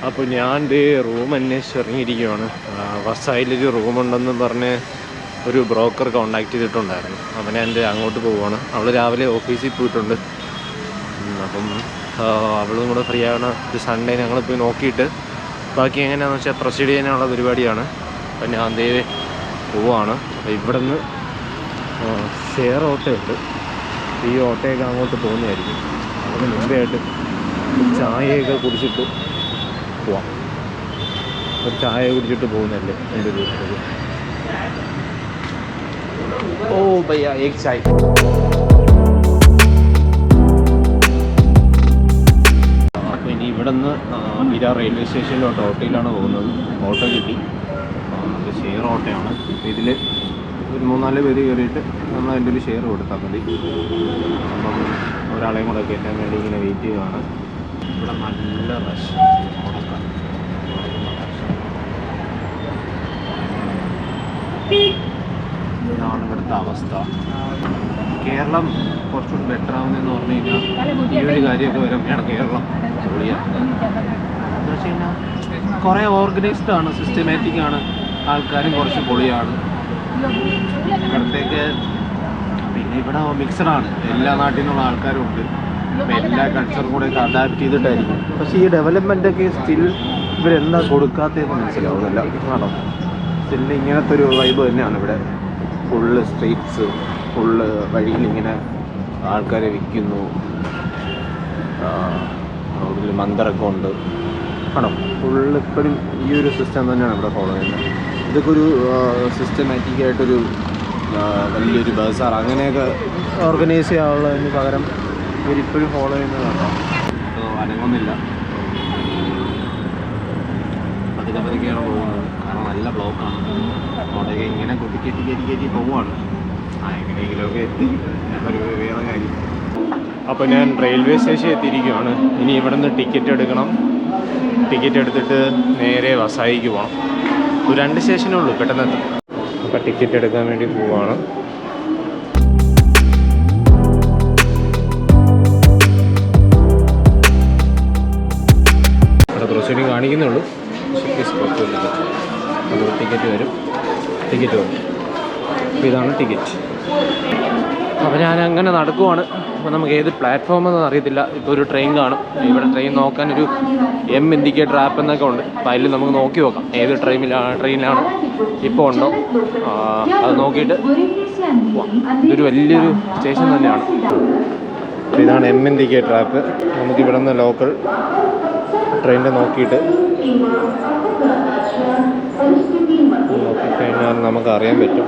അപ്പോൾ ഞാൻ റൂം അന്വേഷിച്ച് ഇറങ്ങിയിരിക്കുകയാണ്. വസായിലൊരു റൂമുണ്ടെന്ന് പറഞ്ഞ് ഒരു ബ്രോക്കർ കോണ്ടാക്ട് ചെയ്തിട്ടുണ്ടായിരുന്നു. അവനെ എൻ്റെ അങ്ങോട്ട് പോവുകയാണ്. അവൾ രാവിലെ ഓഫീസിൽ പോയിട്ടുണ്ട്. അപ്പം അവളും കൂടെ ഫ്രീ ആവണ ഒരു സൺഡേ ഞങ്ങൾ പോയി നോക്കിയിട്ട് ബാക്കി എങ്ങനെയാണെന്ന് വെച്ചാൽ പ്രൊസീഡ് ചെയ്യാനുള്ള പരിപാടിയാണ്. അപ്പം ഞാൻ പോവാണ്. അപ്പോൾ ഇവിടെ നിന്ന് ഷെയർ ഓട്ടോയുണ്ട്. ഈ ഓട്ടോയൊക്കെ അങ്ങോട്ട് പോകുന്നതായിരിക്കും. അതിന് മുമ്പേ ആയിട്ട് ചായയൊക്കെ കുടിച്ചിട്ട് പോവാം. ഒരു ചായ കുടിച്ചിട്ട് പോകുന്നതല്ലേ എൻ്റെ ഒരു ഓ ഭയ്യ ഏക് ചായ. അപ്പോൾ ഇനി ഇവിടെ നിന്ന് വിരാർ റെയിൽവേ സ്റ്റേഷനിലോട്ട് ഓട്ടോയിലാണ് പോകുന്നത്. ഓട്ടോ കിട്ടി. ഇത് ഷെയർ ഓട്ടോയാണ്. ഇതിൽ ഒരു 3-4 പേര് കയറിയിട്ട് നമ്മൾ അതിൻ്റെ ഒരു ഷെയർ കൊടുത്താൽ മതി. അപ്പം ഒരാളെയും കൂടെ കയറ്റാൻ വേണ്ടി ഇങ്ങനെ വെയിറ്റ് ചെയ്യുകയാണ്. ഇവിടെ നല്ല റഷ്. ഇതാണ് ഇവിടുത്തെ അവസ്ഥ. കേരളം കുറച്ചുകൂടി ബെറ്റർ ആവുന്നതെന്ന് പറഞ്ഞു കഴിഞ്ഞാൽ ഈ ഒരു കാര്യമൊക്കെ വരുമ്പോഴാണ് കേരളം പൊളിയാണ്. എന്ന് വെച്ച് കഴിഞ്ഞാൽ കുറേ ഓർഗനൈസ്ഡ് ആണ്, സിസ്റ്റമാറ്റിക് ആണ്, ആൾക്കാരും കുറച്ച് പൊളിയാണ് ഇവിടത്തേക്ക്. പിന്നെ ഇവിടെ മിക്സഡാണ്, എല്ലാ നാട്ടിൽ നിന്നുള്ള ആൾക്കാരും ഉണ്ട്. അപ്പോൾ എല്ലാ കൾച്ചറും കൂടെ ഒക്കെ അഡാപ്റ്റ് ചെയ്തിട്ടായിരിക്കും. പക്ഷേ ഈ ഡെവലപ്മെൻറ്റൊക്കെ സ്റ്റിൽ ഇവരെന്താ കൊടുക്കാത്തതെന്ന് മനസ്സിലാവുന്നില്ല. ആണോ, സ്റ്റിൽ ഇങ്ങനത്തെ ഒരു വൈബ് തന്നെയാണ് ഇവിടെ. ഫുള്ള് സ്ട്രീറ്റ്സ്, ഫുള്ള് വഴിയിലിങ്ങനെ ആൾക്കാരെ വിൽക്കുന്നു. റോഡിൽ മന്ദറൊക്കെ ഉണ്ട്. ആണോ, ഫുള്ള് ഇപ്പോഴും ഈ ഒരു സിസ്റ്റം തന്നെയാണ് ഇവിടെ ഫോളോ ചെയ്യുന്നത്. ഇതൊക്കെ ഒരു സിസ്റ്റമാറ്റിക് ആയിട്ടൊരു വലിയൊരു ബസാർ അങ്ങനെയൊക്കെ ഓർഗനൈസ് ചെയ്യാനുള്ളതിന് പകരം ഇവരിപ്പോഴും ഫോളോ ചെയ്യുന്നതാണ്. അനങ്ങുന്നില്ല, പതുക്കെയാണ് പോകുന്നത്. കാരണം നല്ല ബ്ലോക്കാണ്. അവിടെയൊക്കെ ഇങ്ങനെ കയറ്റി പോവുകയാണ്. എങ്ങനെയെങ്കിലുമൊക്കെ എത്തി ഒരു വേറെ കാര്യം. അപ്പോൾ ഞാൻ റെയിൽവേ സ്റ്റേഷനിൽ എത്തിയിരിക്കുകയാണ്. ഇനി ഇവിടെ നിന്ന് ടിക്കറ്റ് എടുക്കണം. ടിക്കറ്റ് എടുത്തിട്ട് നേരെ വസായിക്ക് പോകണം. ഒരു 2 സ്റ്റേഷനേ ഉള്ളൂ, പെട്ടെന്ന് എത്തും. അപ്പോൾ ടിക്കറ്റ് എടുക്കാൻ വേണ്ടി പോവുകയാണ്. ഇവിടെ പ്രൊസീഡിങ് കാണിക്കുന്നേ ഉള്ളൂ. അപ്പോൾ ടിക്കറ്റ് വരും. അപ്പോൾ ഇതാണ് ടിക്കറ്റ്. അപ്പോൾ ഞാൻ അങ്ങനെ നടക്കുവാണ്. അപ്പോൾ നമുക്ക് ഏത് പ്ലാറ്റ്ഫോമെന്ന് അറിയത്തില്ല. ഇപ്പോൾ ഒരു ട്രെയിൻ കാണും. ഇവിടെ ട്രെയിൻ നോക്കാൻ ഒരു ഇൻഡിക്കേറ്റർ ആപ്പ് എന്നൊക്കെ ഉണ്ട്. അപ്പോൾ അതിൽ നമുക്ക് നോക്കി നോക്കാം ഏത് ട്രെയിനിലാണ് ഇപ്പോൾ ഉണ്ടോ. അത് നോക്കിയിട്ട് ഇതൊരു വലിയൊരു സ്റ്റേഷൻ തന്നെയാണ്. ഇതാണ് ഇൻഡിക്കേറ്റർ ആപ്പ്. നമുക്കിവിടെ നിന്ന് ലോക്കൽ ട്രെയിനിൻ്റെ നോക്കിയിട്ട് നോക്കിക്കഴിഞ്ഞാൽ നമുക്ക് അറിയാൻ പറ്റും.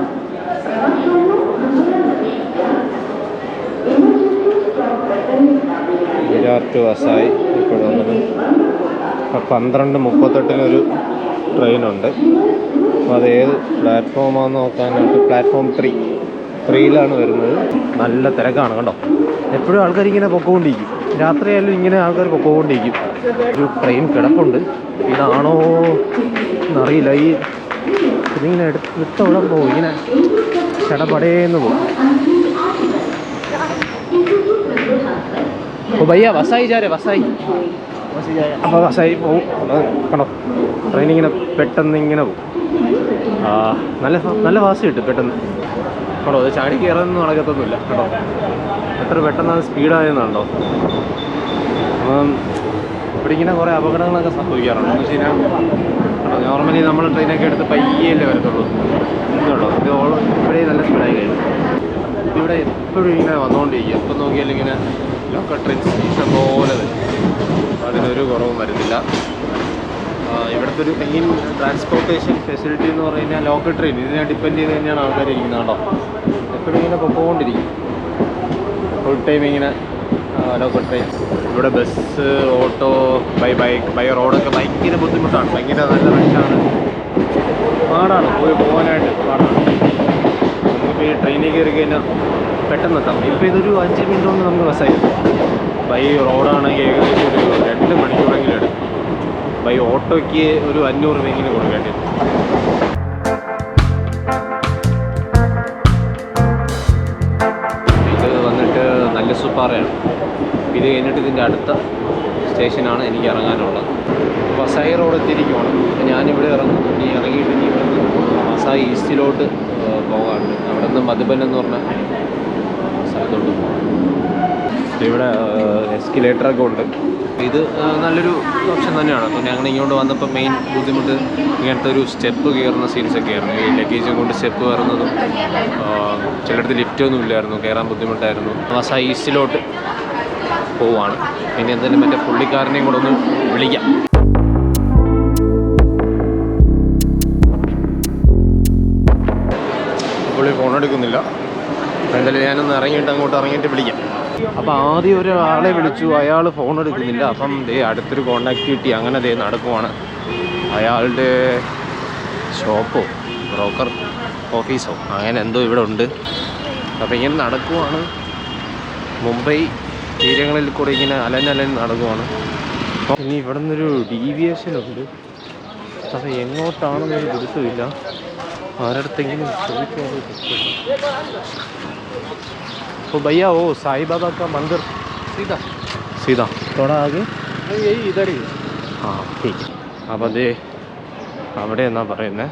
വിരാർ ടു വസായി ഇപ്പോൾ വന്നത് 12:38 ട്രെയിനുണ്ട്. അപ്പോൾ അത് ഏത് പ്ലാറ്റ്ഫോമാണെന്ന് നോക്കാനായിട്ട് പ്ലാറ്റ്ഫോം 3യിലാണ് വരുന്നത്. നല്ല തിരക്കാണ് കണ്ടോ. എപ്പോഴും ആൾക്കാരിങ്ങനെ പൊക്കോണ്ടിരിക്കും. രാത്രിയായാലും ഇങ്ങനെ ആൾക്കാർ പൊക്കോണ്ടിരിക്കും. ഒരു ട്രെയിൻ കിടപ്പുണ്ട്. ഇതാണോ എന്നറിയില്ല. ഇതിങ്ങനെ വിട്ടവിടെ പോകും. ഇങ്ങനെ ചടപടേന്ന് പോകും. ഓ ഭയ്യ വസായി ജാരെ വസായി. അപ്പോൾ വസായി പോവും. കണ്ടോ, ട്രെയിൻ ഇങ്ങനെ പെട്ടെന്ന് ഇങ്ങനെ പോകും. നല്ല ഫാസ്റ്റ് കിട്ടും പെട്ടെന്ന്. കണ്ടോ, അത് ചാടി കയറാനൊന്നും നടക്കത്തൊന്നുമില്ല. കേട്ടോ, എത്ര പെട്ടെന്ന് അത് സ്പീഡായെന്നുണ്ടോ. ഇവിടെ ഇങ്ങനെ കുറേ അപകടങ്ങളൊക്കെ സംഭവിക്കാറുണ്ട്. എന്ന് വെച്ച് കഴിഞ്ഞാൽ നോർമലി നമ്മൾ ട്രെയിനൊക്കെ എടുത്ത് പയ്യല്ലേ വരത്തുള്ളൂ. കേട്ടോ, ഇത് ഇവിടെ നല്ല സ്പീഡായി കഴിഞ്ഞു. ഇവിടെ എപ്പോഴും ഇങ്ങനെ വന്നുകൊണ്ടിരിക്കും. എപ്പോൾ നോക്കിയാലും ഇങ്ങനെ ലോക്കൽ ട്രെയിൻസ് ഇഷ്ടം പോലെ വരും. അതിനൊരു കുറവും വരുന്നില്ല. ഇവിടുത്തെ ഒരു മെയിൻ ട്രാൻസ്പോർട്ടേഷൻ ഫെസിലിറ്റി എന്ന് പറഞ്ഞു കഴിഞ്ഞാൽ ലോക്കൽ ട്രെയിൻ. ഇതിനെ ഡിപ്പെൻഡ് ചെയ്ത് തന്നെയാണ് ആൾക്കാർ ഇരിക്കുന്നത്. കേട്ടോ, എപ്പോഴും ഇങ്ങനെ പൊക്കോണ്ടിരിക്കും. ഫുൾ ടൈം ഇങ്ങനെ ലോക്കൽ ട്രെയിൻ. ഇവിടെ ബസ്, ഓട്ടോ, ബൈ റോഡൊക്കെ ഭയങ്കര ബുദ്ധിമുട്ടാണ്. ഭയങ്കര നല്ല റഷാണ്. പാടാണ് പോകാനായിട്ട് പാടാണ്. നമുക്കിപ്പോൾ ഈ ട്രെയിനിൽ കയറി കഴിഞ്ഞാൽ പെട്ടെന്ന് എത്താം. ഇപ്പോൾ ഇതൊരു 5 മിനിറ്റ് കൊണ്ട് നമുക്ക് ബസ്സായി. ബൈ റോഡാണെങ്കിൽ ഏകദേശം ഒരു 2 മണിക്കൂറെങ്കിലും എടുക്കും. ബൈ ഓട്ടോയ്ക്ക് ഒരു 500 രൂപയെങ്കിലും കൊടുക്കേണ്ടി വരും. ഇത് വന്നിട്ട് നെല്ലൂസ്പാറയാണ്. ഇത് കഴിഞ്ഞിട്ട് ഇതിൻ്റെ അടുത്ത സ്റ്റേഷനാണ് എനിക്ക് ഇറങ്ങാനുള്ളത്. വസായി റോഡ് എത്തിയിരിക്കുവാണ്. ഞാനിവിടെ ഇറങ്ങും. ഇറങ്ങിയിട്ട് ഇനി ഇവിടെ നിന്ന് വസായി ഈസ്റ്റിലോട്ട് പോകാറുണ്ട്. അവിടെ നിന്ന് മധുബൻ എന്ന് പറഞ്ഞ സ്ഥലത്തോട്ട് പോകാം. ഇവിടെ എസ്കലേറ്ററൊക്കെ ഉണ്ട്. ഇത് നല്ലൊരു ഓപ്ഷൻ തന്നെയാണ്. അപ്പോൾ ഞങ്ങൾ ഇങ്ങോട്ട് വന്നപ്പോൾ മെയിൻ ബുദ്ധിമുട്ട് ഇങ്ങനത്തെ ഒരു സ്റ്റെപ്പ് കയറുന്ന സീൻസൊക്കെ ആയിരുന്നു. ഈ ലഗേജും കൊണ്ട് സ്റ്റെപ്പ് കയറുന്നതും ചിലയിടത്ത് ലിഫ്റ്റൊന്നും ഇല്ലായിരുന്നു, കയറാൻ ബുദ്ധിമുട്ടായിരുന്നു. വസായി ഈസ്റ്റിലോട്ട് പോവാണ്. ഇനി എന്തായാലും മറ്റേ പുള്ളിക്കാരനെയും കൂടെ ഒന്ന് വിളിക്കാം. പുള്ളി ഫോൺ എടുക്കുന്നില്ല. എന്തായാലും ഞാനൊന്ന് ഇറങ്ങിയിട്ട് വിളിക്കാം. അപ്പോൾ ആദ്യം ഒരാളെ വിളിച്ചു, അയാൾ ഫോൺ എടുക്കുന്നില്ല. അപ്പം അടുത്തൊരു കോണ്ടാക്ട് കിട്ടി. അങ്ങനെ നടക്കുവാണ്. അയാളുടെ ഷോപ്പോ ബ്രോക്കർ ഓഫീസോ അങ്ങനെ എന്തോ ഇവിടെ ഉണ്ട്. അപ്പോൾ ഇങ്ങനെ നടക്കുവാണ്. മുംബൈ തീരങ്ങളിൽ കൂടെ ഇങ്ങനെ അലഞ്ഞ് നടക്കുവാണ്. ഇനി ഇവിടെ നിന്നൊരു ഡീവിയേഷനുണ്ട്. അത് എങ്ങോട്ടാണെന്നൊരു പിടുത്തമില്ല. ആരടുത്തെങ്കിലും ചോദിക്കാതെ तो भैया वो साईं बाबा का मंदिर सीधा थोड़ा आगे यही इधर ही हाँ ठीक है. അപ്പോൾ അതേ അവിടെ എന്നാണ് പറയുന്നത്.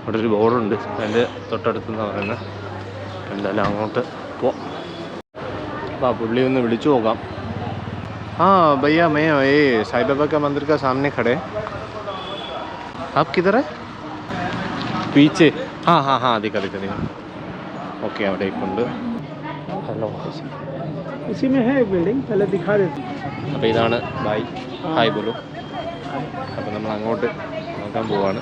അവിടെ ഒരു ബോർഡുണ്ട് അതിൻ്റെ തൊട്ടടുത്തെന്നാണ് പറയുന്നത്. എന്തായാലും അങ്ങോട്ട് പോവാം. അപ്പോൾ ആ പുള്ളി ഒന്ന് വിളിച്ചു നോക്കാം. हाँ भैया मैं ये साईं बाबा का मंदिर का सामने खड़े. आप किधर है? पीछे. हाँ हाँ हाँ दिखा ओके അവിടേക്കുണ്ട്. ഹലോ इसी में है बिल्डिंग, पहले दिखा देते. അപ്പോൾ ഇതാണ് ബായ് ഹായ് ബോലു. അപ്പോൾ നമ്മൾ അങ്ങോട്ട് നോക്കാൻ പോവാണ്.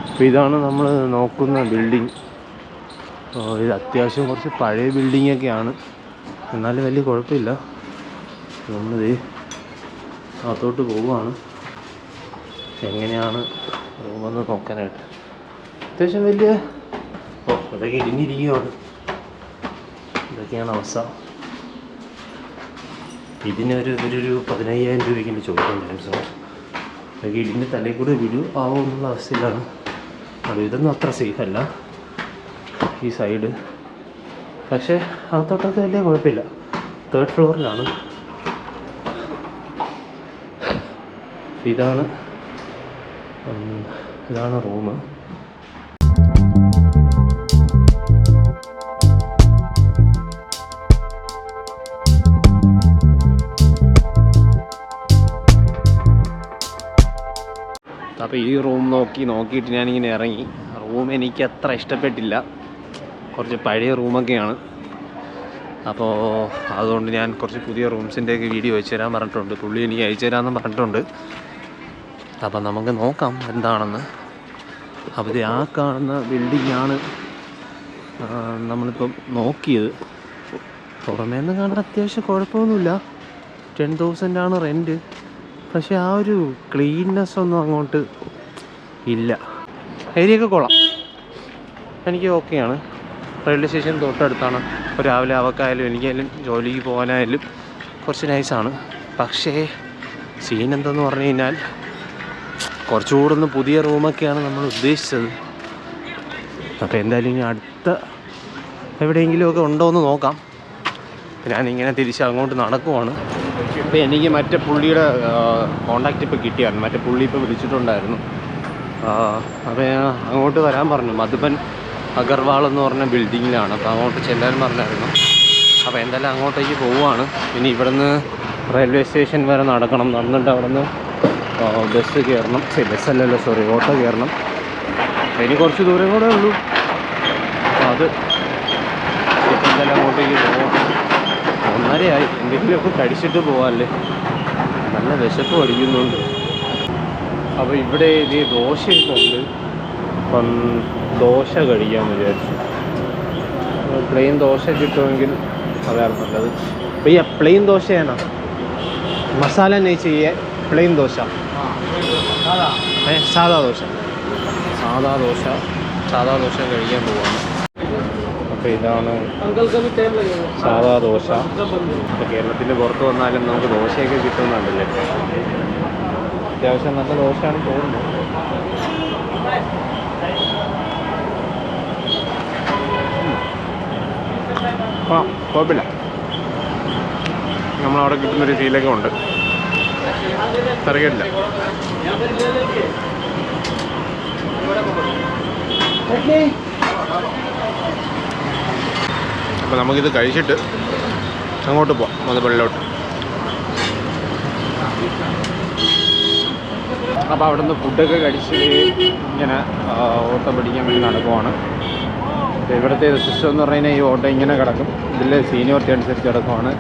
അപ്പോൾ ഇതാണ് നമ്മൾ നോക്കുന്ന ബിൽഡിങ്. ഇത് അത്യാവശ്യം കുറച്ച് പഴയ ബിൽഡിങ്ങൊക്കെയാണ്, എന്നാലും വലിയ കുഴപ്പമില്ല. നമ്മളിത് അകത്തോട്ട് പോവുകയാണ്. എങ്ങനെയാണ് റൂമെന്ന് നോക്കാനായിട്ട്. അത്യാവശ്യം വലിയ അതൊക്കെ ഇടിഞ്ഞിരിക്കുകയാണ്. ഇതൊക്കെയാണ് അവസ്ഥ. ഇതിനൊരു 15,000 രൂപയ്ക്ക് ചോദിക്കുന്നുണ്ട് സാർ. അതൊക്കെ ഇതിൻ്റെ തലയിൽ കൂടെ ആവോ എന്നുള്ള അവസ്ഥയിലാണ്. അത് ഇതൊന്നും അത്ര സേഫല്ല ഈ സൈഡ്. പക്ഷേ അകത്തോട്ടൊക്കെ വലിയ കുഴപ്പമില്ല. 3rd ഫ്ലോറിലാണ്. ഇതാണ് റൂം. അപ്പോൾ ഈ റൂം നോക്കിയിട്ട് ഞാനിങ്ങനെ ഇറങ്ങി. റൂം എനിക്ക് അത്ര ഇഷ്ടപ്പെട്ടില്ല. കുറച്ച് പഴയ റൂമൊക്കെയാണ്. അപ്പോൾ അതുകൊണ്ട് ഞാൻ കുറച്ച് പുതിയ റൂംസിൻ്റെയൊക്കെ വീഡിയോ അയച്ചു തരാൻ പറഞ്ഞിട്ടുണ്ട്. പുള്ളി എനിക്ക് അയച്ചു തരാമെന്ന് പറഞ്ഞിട്ടുണ്ട്. അപ്പം നമുക്ക് നോക്കാം എന്താണെന്ന്. അപ്പോൾ ഇത് ആ കാണുന്ന ബിൽഡിങ്ങാണ് നമ്മളിപ്പം നോക്കിയത്. പുറമേന്ന് കാണാൻ അത്യാവശ്യം കുഴപ്പമൊന്നുമില്ല. 10,000 റെൻറ്റ്. പക്ഷേ ആ ഒരു ക്ലീൻനെസ് ഒന്നും അങ്ങോട്ട് ഇല്ല. ഏരിയയൊക്കെ കൊള്ളാം, എനിക്ക് ഓക്കെയാണ്. റെയിൽവേ സ്റ്റേഷൻ തൊട്ടടുത്താണ്. ഇപ്പോൾ രാവിലെ അവക്കായാലും എനിക്കായാലും ജോലിക്ക് പോകാനായാലും കുറച്ച് നൈസാണ്. പക്ഷേ സീൻ എന്തെന്ന് പറഞ്ഞു കഴിഞ്ഞാൽ കുറച്ചുകൂടെ ഒന്ന് പുതിയ റൂമൊക്കെയാണ് നമ്മൾ ഉദ്ദേശിച്ചത്. അപ്പോൾ എന്തായാലും ഇനി അടുത്ത എവിടെയെങ്കിലുമൊക്കെ ഉണ്ടോ എന്ന് നോക്കാം. ഞാനിങ്ങനെ തിരിച്ച് അങ്ങോട്ട് നടക്കുവാണ്. അപ്പോൾ എനിക്ക് മറ്റേ പുള്ളിയുടെ കോണ്ടാക്റ്റ് ഇപ്പോൾ കിട്ടിയായിരുന്നു. മറ്റേ പുള്ളി ഇപ്പോൾ വിളിച്ചിട്ടുണ്ടായിരുന്നു. അപ്പോൾ ഞാൻ അങ്ങോട്ട് വരാൻ പറഞ്ഞു. മധുബൻ അഗർവാൾ എന്ന് പറഞ്ഞ ബിൽഡിങ്ങിലാണ്. അപ്പോൾ അങ്ങോട്ട് ചെല്ലാൻ പറഞ്ഞായിരുന്നു. അപ്പോൾ എന്തായാലും അങ്ങോട്ടേക്ക് പോവുകയാണ്. ഇനി ഇവിടുന്ന് റെയിൽവേ സ്റ്റേഷൻ വരെ നടന്നിട്ട് അവിടെ നിന്ന് ബസ് കയറണം. ഓട്ടോ കയറണം. ഇനി കുറച്ച് ദൂരം കൂടെ ഉള്ളൂ. അപ്പോൾ അത് എന്തായാലും അങ്ങോട്ടേക്ക് പോകാം. 1:30 എന്തെങ്കിലുമൊക്കെ കഴിച്ചിട്ട് പോകാമല്ലേ. നല്ല വിശപ്പ് അടിക്കുന്നുണ്ട്. അപ്പോൾ ഇവിടെ ഇത് ദോശയൊക്കെ ഉണ്ട്. അപ്പം ദോശ കഴിക്കാമെന്ന് വിചാരിച്ചു. പ്ലെയിൻ ദോശ കിട്ടുമെങ്കിൽ അതാണ് നല്ലത്. भैया प्लेन दोशा है ना, मसाला नहीं चाहिए, प्लेन दोशा है. सादा दोश കഴിക്കാൻ പോവാണ്. അപ്പോൾ ഇതാണ് സാധാ ദോശ. കേരളത്തിൻ്റെ പുറത്ത് വന്നാലും നമുക്ക് ദോശയൊക്കെ കിട്ടുന്നുണ്ടല്ലേ. അത്യാവശ്യം നല്ല ദോശയാണ് തോന്നുന്നു. കുഴപ്പമില്ല. നമ്മളവിടെ കിട്ടുന്നൊരു ഫീലൊക്കെ ഉണ്ട്. തിരക്കില്ല. അപ്പോൾ നമുക്കിത് കഴിച്ചിട്ട് അങ്ങോട്ട് പോവാം, മധുപള്ളിയിലോട്ട്. അപ്പോൾ അവിടെ നിന്ന് ഫുഡൊക്കെ കഴിച്ച് ഇങ്ങനെ ഓട്ടോ പിടിക്കാൻ വേണ്ടി നടക്കുവാണ്. ഇവിടുത്തെ സിസ്റ്റം എന്ന് പറഞ്ഞു കഴിഞ്ഞാൽ ഈ ഓട്ടോ ഇങ്ങനെ കിടക്കും, ഇതിൽ സീനിയോറിറ്റി അനുസരിച്ച് കിടക്കുവാണ്.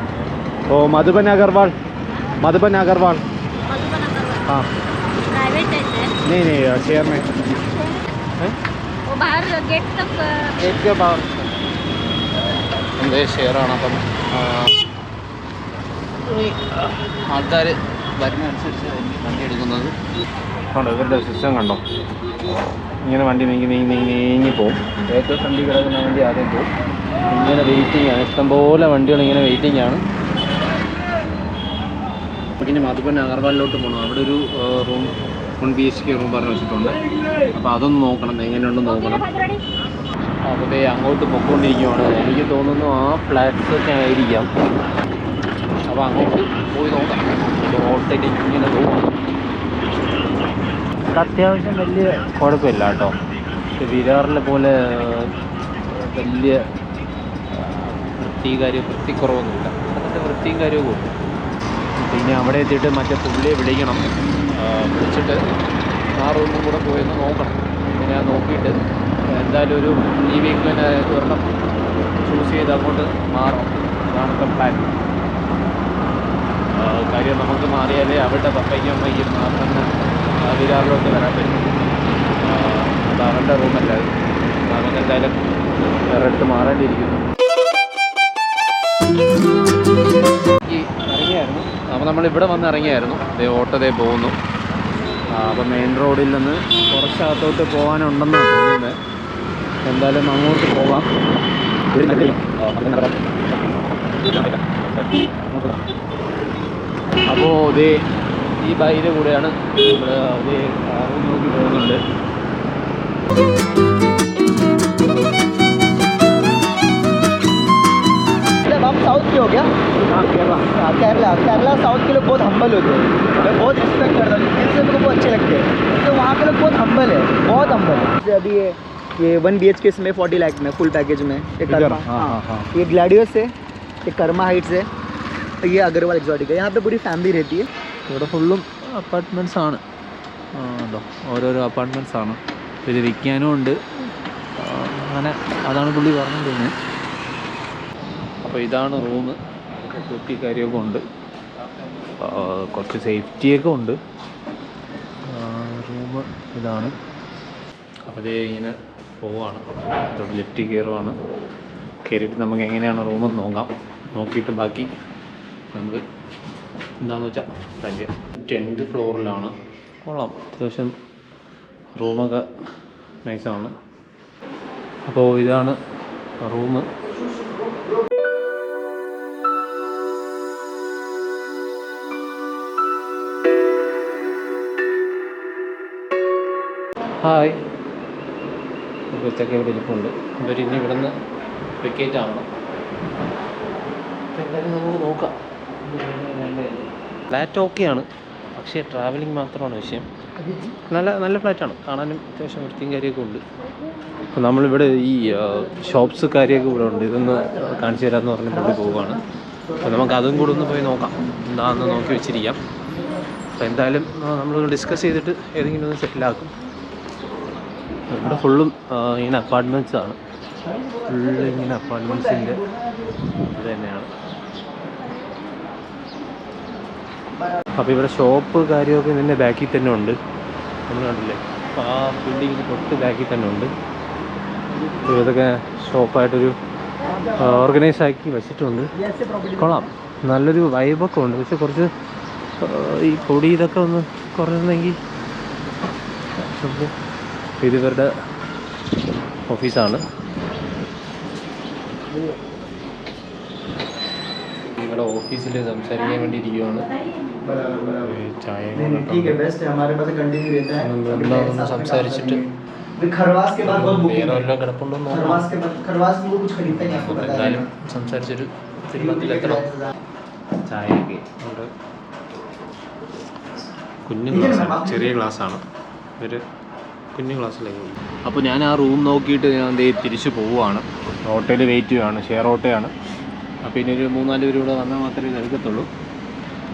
ഓ മധുബൻ അഗർവാൾ हाँ प्राइवेट है सर, नहीं शेयर में वो बाहर गेट तक गेट के बाहर ഷെയറാണ്. അപ്പം ആൾക്കാർ വരുന്നതനുസരിച്ച് വണ്ടി എടുക്കുന്നത് കണ്ടോ. ഇവരുടെ സിസ്റ്റം കണ്ടോ, ഇങ്ങനെ വണ്ടി നീങ്ങി പോവും. ഏറ്റവും ഫ്രണ്ടിൽ കിടക്കുന്ന വണ്ടി ആദ്യം പോവും. ഇങ്ങനെ വെയിറ്റിംഗ് ആണ്, ഇഷ്ടംപോലെ വണ്ടികൾ ഇങ്ങനെ വെയിറ്റിംഗ് ആണ്. പിന്നെ മധുബൻ അഗർവാളിലോട്ട് പോകണം. അവിടെ ഒരു റൂം 1 BHK റൂം പറഞ്ഞ് വെച്ചിട്ടുണ്ട്. അപ്പോൾ അതൊന്ന് നോക്കണം, എങ്ങനെയുണ്ടെന്ന് നോക്കണം. അപ്പോൾ അങ്ങോട്ട് പൊയ്ക്കൊണ്ടിരിക്കുകയാണ്. എനിക്ക് തോന്നുന്നു ആ ഫ്ലാറ്റ്സൊക്കെ ആയിരിക്കാം. അപ്പോൾ അങ്ങോട്ട് പോയി നോക്കാം. ഹോട്ടലിൽ ഇങ്ങനെ പോകും. അത്യാവശ്യം വലിയ കുഴപ്പമില്ല കേട്ടോ. വിരാറിലെ പോലെ വലിയ വൃത്തിക്കുറവൊന്നുമില്ല. അതിൻ്റെ വൃത്തിയും കാര്യവും കൊടുക്കും. പിന്നെ അവിടെ എത്തിയിട്ട് മറ്റേ പുള്ളിയെ വിളിക്കണം. വിളിച്ചിട്ട് ആ റൂമും കൂടെ പോയെന്ന് നോക്കണം. ഇങ്ങനെ നോക്കിയിട്ട് എന്തായാലും ഒരു ഈ വീക്കിൽ തന്നെ ഒരെണ്ണം ചൂസ് ചെയ്ത് അങ്ങോട്ട് മാറും. അതാണ് ഇപ്പം പ്ലാൻ. കാര്യം നമുക്ക് മാറിയാലേ അവരുടെ പപ്പയ്ക്കും അമ്മയ്ക്കും മാത്രം വിരാറിലോട്ട് വരാൻ പറ്റും. അത് അവരുടെ റൂമല്ല, നമുക്ക് എന്തായാലും വേറെ അടുത്ത് മാറേണ്ടിയിരിക്കുന്നു. ഇറങ്ങിയായിരുന്നു. അപ്പോൾ നമ്മളിവിടെ വന്ന് ഇറങ്ങിയായിരുന്നു. ഓട്ടോ പോകുന്നു. അപ്പോൾ മെയിൻ റോഡിൽ നിന്ന് കുറച്ചകത്തോട്ട് പോകാനുണ്ടെന്നാണ് തോന്നുന്നത്. എന്തായാലും അങ്ങോട്ട് പോകാം. അപ്പോൾ ഇതേ ഈ ബൈയുടെ കൂടെയാണ് നമ്മൾ അതേ റൂം നോക്കി പോകുന്നുണ്ട്. हम साउथ के हो गया। हाँ केरला साउथ के लोग बहुत हम्बल होते हैं। मैं बहुत रिस्पेक्ट करता हूँ, दिल से मेरे को अच्छे लगते हैं। तो वहाँ के लोग बहुत हम्बल है, बहुत हम्बल है। जैसे अभी ये 1 BHK में 40 लाख में फुल पैकेज में एक कर्मा, हाँ, ये ग्लैडियस है, ये कर्मा हाइट्स है, ये अग्रवाल एक्सोटिक है। यहाँ पे पूरी फैमिली रहती है. ഇവിടെ ഫുള്ളും അപ്പാർട്ട്മെൻറ്റ്സ് ആണ്. ഉണ്ടോ, ഓരോരോ അപ്പാർട്ട്മെൻറ്റ്സ് ആണ്. ഇത് വിൽക്കാനും ഉണ്ട്. അങ്ങനെ അതാണ് പുള്ളി പറഞ്ഞിരുന്നത്. അപ്പോൾ ഇതാണ് റൂം. സെക്യൂരിറ്റി കാര്യമൊക്കെ ഉണ്ട്, കുറച്ച് സേഫ്റ്റിയൊക്കെ ഉണ്ട്. റൂം ഇതാണ്. അപ്പോൾ ഇത് ഇങ്ങനെ പോവാണ്, ലിഫ്റ്റ് കയറുവാണ്. കയറിയിട്ട് നമുക്ക് എങ്ങനെയാണ് റൂമെന്ന് നോക്കാം. നോക്കിയിട്ട് ബാക്കി നമുക്ക് എന്താണെന്ന് വെച്ചാൽ കാര്യം. 10th ഫ്ലോറിലാണ്. കൊള്ളാം, അത്യാവശ്യം റൂമൊക്കെ നൈസാണ്. അപ്പോൾ ഇതാണ് റൂം. ഹായ്, ഉച്ചയ്ക്ക് ഇവിടെ ഇരിപ്പുണ്ട്. ഇവരിനി ഇവിടെ നിന്ന് വെക്കേറ്റ് ആവണം. അപ്പോൾ എന്തായാലും നമുക്ക് നോക്കാം. ഫ്ലാറ്റ് ഓക്കെയാണ്, പക്ഷേ ട്രാവലിംഗ് മാത്രമാണ് വിഷയം. നല്ല ഫ്ലാറ്റാണ്, കാണാനും അത്യാവശ്യം വൃത്തിയും കാര്യമൊക്കെ ഉണ്ട്. അപ്പോൾ നമ്മളിവിടെ ഈ ഷോപ്സ് കാര്യമൊക്കെ ഇവിടെ ഉണ്ട്. ഇതൊന്ന് കാണിച്ചു തരാമെന്ന് പറഞ്ഞ് പുള്ളി പോവുകയാണ്. അപ്പോൾ നമുക്ക് അതും കൂടെ ഒന്ന് പോയി നോക്കാം, എന്താണെന്ന് നോക്കി വെച്ചിരിക്കാം. അപ്പോൾ എന്തായാലും നമ്മൾ ഡിസ്കസ് ചെയ്തിട്ട് ഏതെങ്കിലും ഒന്ന് സെറ്റിലാക്കും. ഇവിടെ ഫുള്ളും ഇങ്ങനെ അപ്പാർട്ട്മെൻറ്റ്സാണ്. ഫുള്ള് ഇങ്ങനെ അപ്പാർട്ട്മെൻറ്റ്സിൻ്റെ ഇത് തന്നെയാണ്. അപ്പോൾ ഇവിടെ ഷോപ്പ് കാര്യമൊക്കെ ഇതിൻ്റെ ബാക്കിൽ തന്നെ ഉണ്ട്. നമ്മൾ കണ്ടില്ലേ, അപ്പോൾ ആ ബിൽഡിങ്ങിന് തൊട്ട് ബാക്കിൽ തന്നെ ഉണ്ട്. ഇതൊക്കെ ഷോപ്പായിട്ടൊരു ഓർഗനൈസ് ആക്കി വെച്ചിട്ടുണ്ട്. കൊള്ളാം, നല്ലൊരു വൈബൊക്കെ ഉണ്ട്. പക്ഷെ കുറച്ച് ഈ പൊടി ഇതൊക്കെ ഒന്ന് കുറഞ്ഞെങ്കിൽ. ഇത് ഇവരുടെ ഓഫീസാണ്. നിങ്ങളുടെ ഓഫീസിൽ സംസാരിക്കാൻ വേണ്ടി ഇരിക്കുകയാണ്. ചായ സംസാരിച്ചിട്ട് വേറെ വല്ലതും കിടപ്പുണ്ടോ എന്തായാലും സംസാരിച്ചൊരു തീരുമാനത്തിലെത്തണം. ചായയൊക്കെ ഉണ്ട്. കുഞ്ഞു ഗ്ലാസ്സാണ്, ചെറിയ ഗ്ലാസ്സാണ്, ഒരു കുഞ്ഞു ഗ്ലാസ്സിലേക്ക്. അപ്പോൾ ഞാൻ ആ റൂം നോക്കിയിട്ട് ഞാൻ തിരിച്ച് പോവുകയാണ്. ഓട്ടോയിൽ വെയിറ്റ് ചെയ്യുകയാണ്, ഷെയർ ഓട്ടോയാണ്. അപ്പോൾ ഇനി ഒരു 3-4 പേര് ഇവിടെ വന്നാൽ മാത്രമേ ഇത് എടുക്കത്തുള്ളൂ.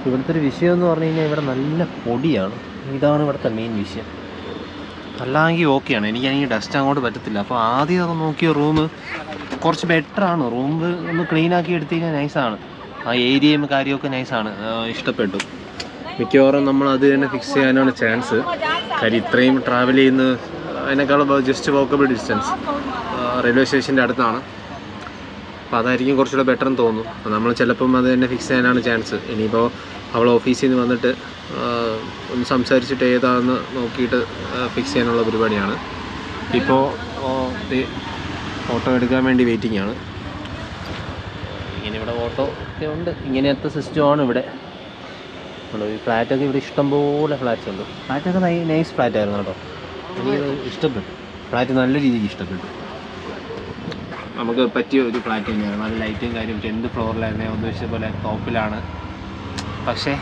ഇവിടുത്തെ ഒരു വിഷയം എന്ന് പറഞ്ഞു കഴിഞ്ഞാൽ ഇവിടെ നല്ല പൊടിയാണ്. ഇതാണ് ഇവിടുത്തെ മെയിൻ വിഷയം. അല്ലാമെങ്കിൽ ഓക്കെയാണ്, എനിക്കാണെങ്കിൽ ഡസ്റ്റ് അങ്ങോട്ട് പറ്റത്തില്ല. അപ്പോൾ ആദ്യം അത് നോക്കിയ റൂം കുറച്ച് ബെറ്ററാണ്. റൂം ഒന്ന് ക്ലീനാക്കി എടുത്തു കഴിഞ്ഞാൽ നൈസാണ്. ആ ഏരിയയും കാര്യമൊക്കെ നൈസാണ്, ഇഷ്ടപ്പെട്ടു. മിക്കവാറും നമ്മൾ അത് തന്നെ ഫിക്സ് ചെയ്യാനാണ് ചാൻസ്. കാര്യം ഇത്രയും ട്രാവൽ ചെയ്യുന്ന അതിനേക്കാളും ജസ്റ്റ് വോക്കബിൾ ഡിസ്റ്റൻസ് റെയിൽവേ സ്റ്റേഷൻ്റെ അടുത്താണ്. അപ്പോൾ അതായിരിക്കും കുറച്ചുകൂടെ ബെറ്റർ എന്ന് തോന്നുന്നു. അപ്പോൾ നമ്മൾ ചിലപ്പം അത് തന്നെ ഫിക്സ് ചെയ്യാനാണ് ചാൻസ്. ഇനിയിപ്പോൾ അവൾ ഓഫീസിൽ നിന്ന് വന്നിട്ട് ഒന്ന് സംസാരിച്ചിട്ട് ഏതാണെന്ന് നോക്കിയിട്ട് ഫിക്സ് ചെയ്യാനുള്ള പരിപാടിയാണ്. ഇപ്പോൾ ഓട്ടോ എടുക്കാൻ വേണ്ടി വെയിറ്റിംഗ് ആണ്. ഇങ്ങനെ ഇവിടെ ഓട്ടോ ഒക്കെ ഉണ്ട്. ഇങ്ങനത്തെ സിസ്റ്റമാണ് ഇവിടെ. ഈ ഫ്ലാറ്റൊക്കെ ഇവിടെ ഇഷ്ടംപോലെ ഫ്ലാറ്റ്സ് ഉണ്ട്. ഫ്ലാറ്റൊക്കെ നൈസ് ഫ്ലാറ്റായിരുന്നു കേട്ടോ, എനിക്കത് ഇഷ്ടപ്പെട്ടു. ഫ്ലാറ്റ് നല്ല രീതിക്ക് ഇഷ്ടപ്പെട്ടു. നമുക്ക് പറ്റിയ ഒരു ഫ്ലാറ്റ് തന്നെയാണ്. നല്ല ലൈറ്റും കാര്യം 10th ഫ്ലോറിലായിരുന്നു, ഉദ്ദേശിച്ച പോലെ ടോപ്പിലാണ്. പക്ഷേ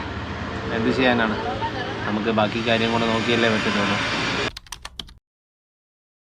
എന്ത് ചെയ്യാനാണ്, നമുക്ക് ബാക്കി കാര്യം കൂടെ നോക്കിയല്ലേ പറ്റത്തുള്ളൂ.